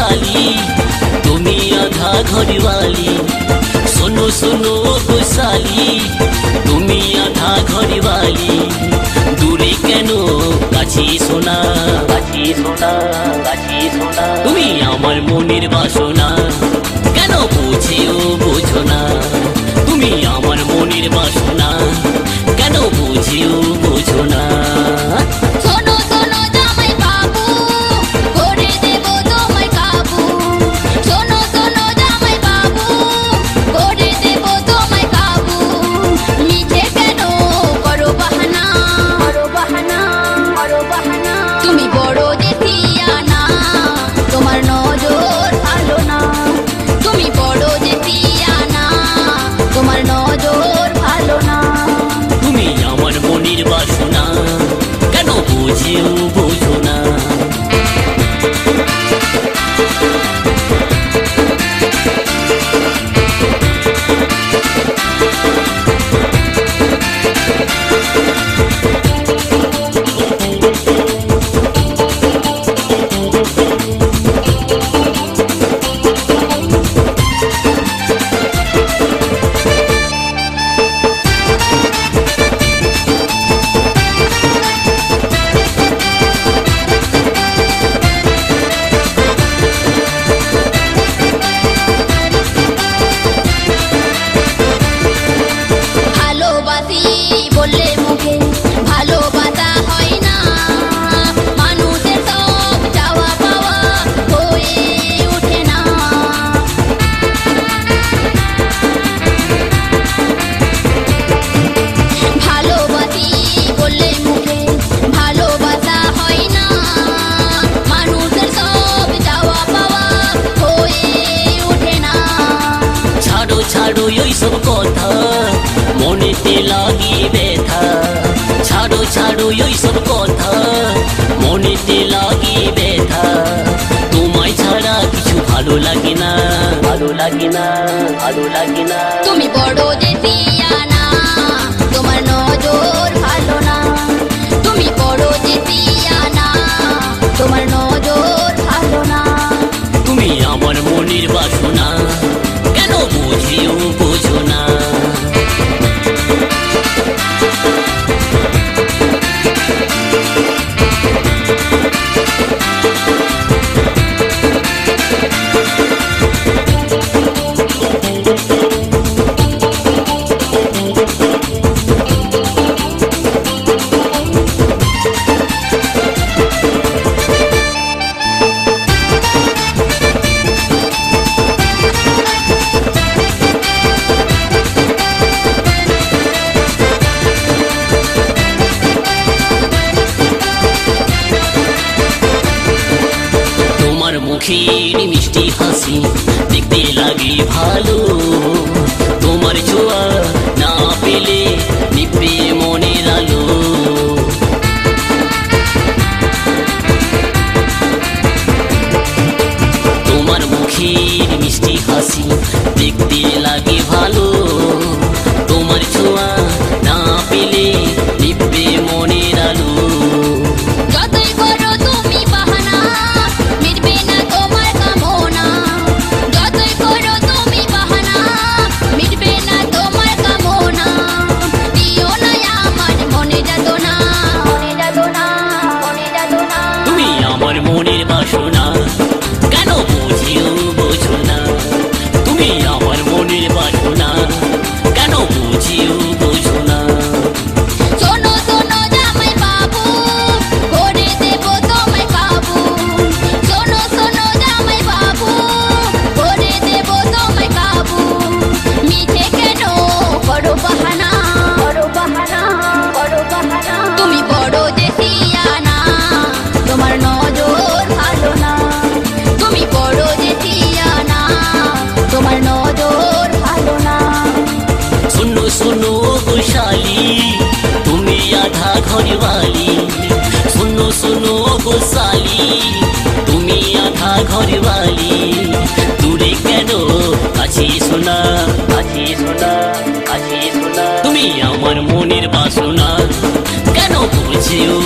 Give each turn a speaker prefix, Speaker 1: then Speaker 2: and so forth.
Speaker 1: साली তুমি আধা ঘরওয়ালি শোনো শোনো গো সালি তুমি আধা ঘরওয়ালি দূরে কেন কাছে শোনা কাছে শোনা কাছে শোনা তুমি আমার মনের বাসনা কেন বুঝেও বোঝো না তুমি আমার মনের বাসনা কেন বুঝেও বোঝো না বাসনা কেন বুঝেও বোঝো না ছাড়ো ওইসব কথা মনেতে লাগি ব্যথা ছাড়ো ছাড়ো ওইসব কথা মনেতে লাগি ব্যথা তোমায় ছাড়া কিছু ভালো লাগে না ভালো লাগে না ভালো লাগে না
Speaker 2: তুমি বড় দেশিয়ানা তোমার নজর ভালো না তুমি বড় দেশিয়ানা তোমার নজর ভালো না
Speaker 1: তুমি আমার মনের বাসনা কেন বুঝিও বোঝো না মুখের মিষ্টি হাসি দেখতে লাগে ভালো তোমার ছোঁয়া না পেলে নিভবে মনের আলো তোমার মুখের মিষ্টি হাসি দেখতে লাগে ভালো তোমার ছোঁয়া না পেলে নিভবে মনের আলো মনের বাসনা কেন বুঝিও বোঝো না তুমি আমার মনের বাসনা কেন বুঝিও বোঝো না
Speaker 2: শোনো শোনো জামাই বাবু করে দেব তোমায় কাবু শোনো শোনো জামাই বাবু করে দেব তোমায় কাবু মিঠে কেন বড় বাহানা বড় বাহানা বড় বাহানা তুমি বড় দেশিয়ানা তোমার নজর ভালো না তুমি বড় দেশিয়ানা তোমার নজর ভালো না
Speaker 1: শোনো শোনো গো শালি তুমি আধা ঘরওয়ালি শোনো শোনো গো শালি তুমি আধা ঘরওয়ালি দূরে কেন কাছে শোনা কাছে শোনা কাছে শোনা তুমি আমার মনের বাসনা কেন বুঝেও